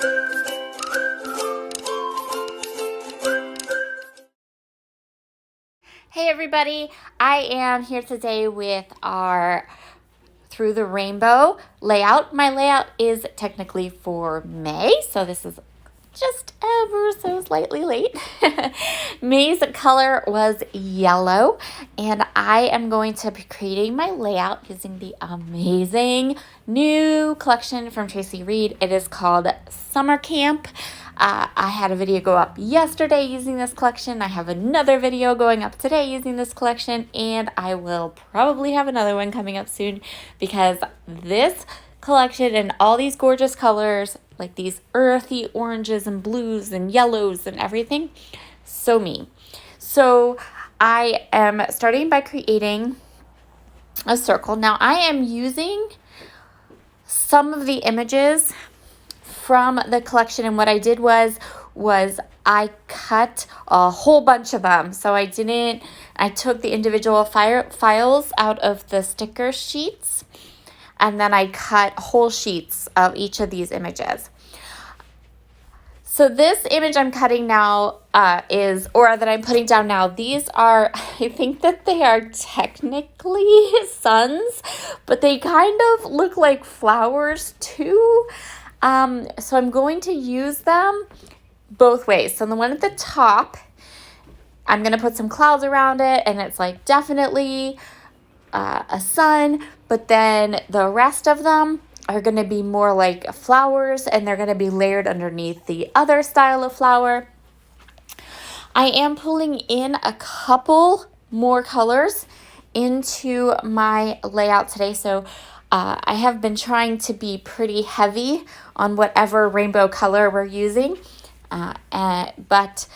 Hey everybody, I am here today with our Through the Rainbow layout. My layout is technically for May, so this is just ever so slightly late. May's color was yellow, and I am going to be creating my layout using the amazing new collection from Traci. It is called Summer Camp. I had a video go up yesterday using this collection. I have another video going up today using this collection, and I will probably have another one coming up soon because this collection and all these gorgeous colors, like these earthy oranges and blues and yellows and everything, so me. So I am starting by creating a circle. Now I am using some of the images from the collection, and what I did was I cut a whole bunch of them. So I took the individual files out of the sticker sheets, and then I cut whole sheets of each of these images. So this image I'm cutting now that I'm putting down now, these are, I think that they are technically suns, but they kind of look like flowers too. So I'm going to use them both ways. So the one at the top, I'm going to put some clouds around it, and it's like definitely a sun, but then the rest of them are going to be more like flowers, and they're going to be layered underneath the other style of flower. I am pulling in a couple more colors into my layout today. So I have been trying to be pretty heavy on whatever rainbow color we're using, but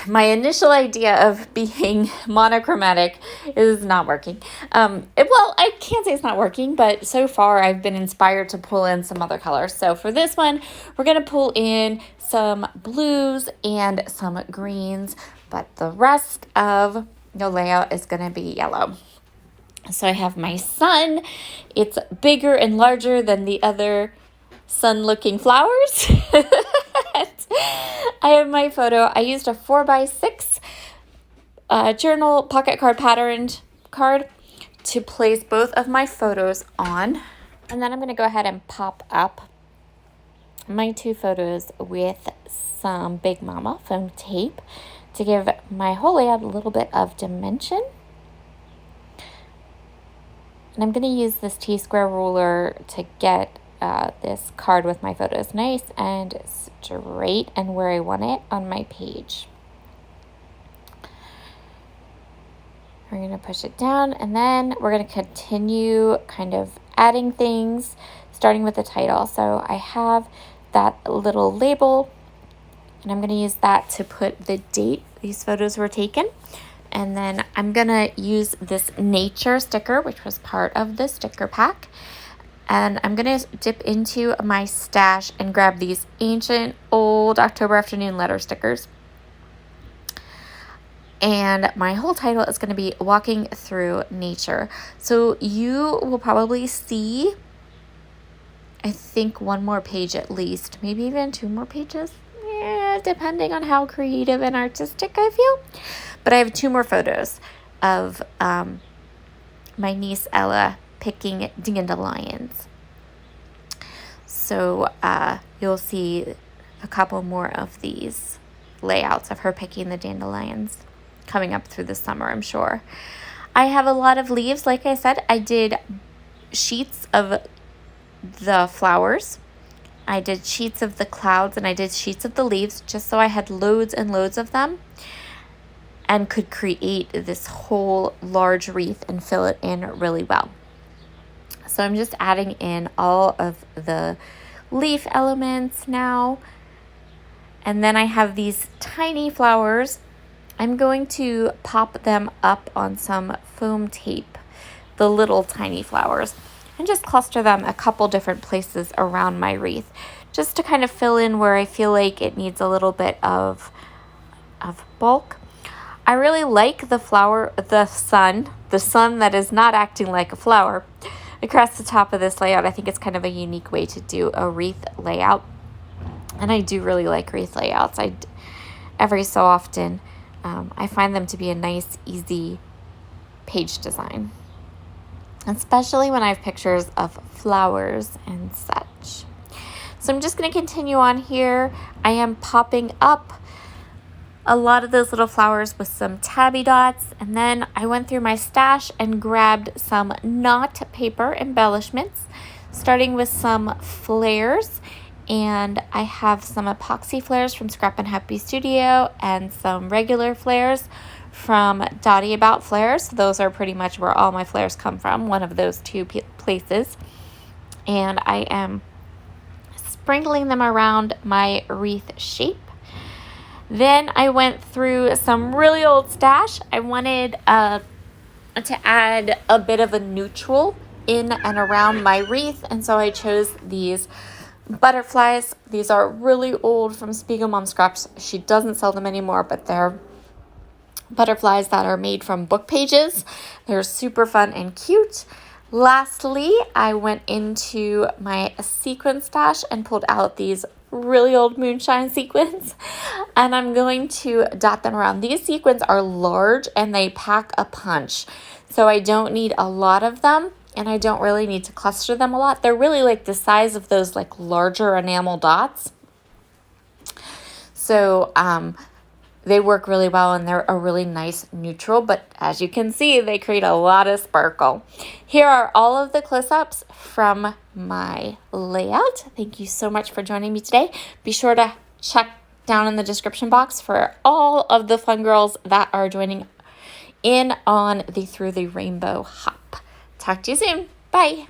my initial idea of being monochromatic is not working. Well, I can't say it's not working, but so far I've been inspired to pull in some other colors. So for this one, we're going to pull in some blues and some greens, but the rest of the layout is going to be yellow. So I have my sun. It's bigger and larger than the other sun-looking flowers. I have my photo. I used a 4x6 journal pocket card patterned card to place both of my photos on. And then I'm going to go ahead and pop up my two photos with some Big Mama foam tape to give my whole layout a little bit of dimension. And I'm going to use this T-square ruler to get this card with my photos nice and straight and where I want it on my page. We're going to push it down, and then we're going to continue kind of adding things, starting with the title. So I have that little label, and I'm going to use that to put the date these photos were taken. And then I'm going to use this nature sticker, which was part of the sticker pack. And I'm going to dip into my stash and grab these ancient old October afternoon letter stickers. And my whole title is going to be Walking Through Nature. So you will probably see, I think, one more page at least, maybe even two more pages. Yeah, depending on how creative and artistic I feel. But I have two more photos of my niece Ella picking dandelions. So you'll see a couple more of these layouts of her picking the dandelions coming up through the summer, I'm sure. I have a lot of leaves. Like I said, I did sheets of the flowers. I did sheets of the clouds, and I did sheets of the leaves, just so I had loads and loads of them and could create this whole large wreath and fill it in really well. So I'm just adding in all of the leaf elements now. And then I have these tiny flowers. I'm going to pop them up on some foam tape, the little tiny flowers, and just cluster them a couple different places around my wreath, just to kind of fill in where I feel like it needs a little bit of bulk. I really like the sun that is not acting like a flower across the top of this layout. I think it's kind of a unique way to do a wreath layout. And I do really like wreath layouts. Every so often, I find them to be a nice, easy page design, especially when I have pictures of flowers and such. So I'm just going to continue on here. I am popping up a lot of those little flowers with some tabby dots, and then I went through my stash and grabbed some knot paper embellishments, starting with some flares. And I have some epoxy flares from Scrap and Happy Studio and some regular flares from Dotty About Flares. Those are pretty much where all my flares come from, one of those two places. And I am sprinkling them around my wreath shape. Then I went through some really old stash. I wanted to add a bit of a neutral in and around my wreath, and so I chose these butterflies. These are really old from Spiegel Mom Scraps. She doesn't sell them anymore, but they're butterflies that are made from book pages. They're super fun and cute. Lastly, I went into my sequin stash and pulled out these really old moonshine sequins, and I'm going to dot them around. These sequins are large and they pack a punch, so I don't need a lot of them, and I don't really need to cluster them a lot. They're really like the size of those like larger enamel dots, so they work really well, and they're a really nice neutral, but as you can see, they create a lot of sparkle. Here are all of the close-ups from my layout. Thank you so much for joining me today. Be sure to check down in the description box for all of the fun girls that are joining in on the Through the Rainbow Hop. Talk to you soon. Bye.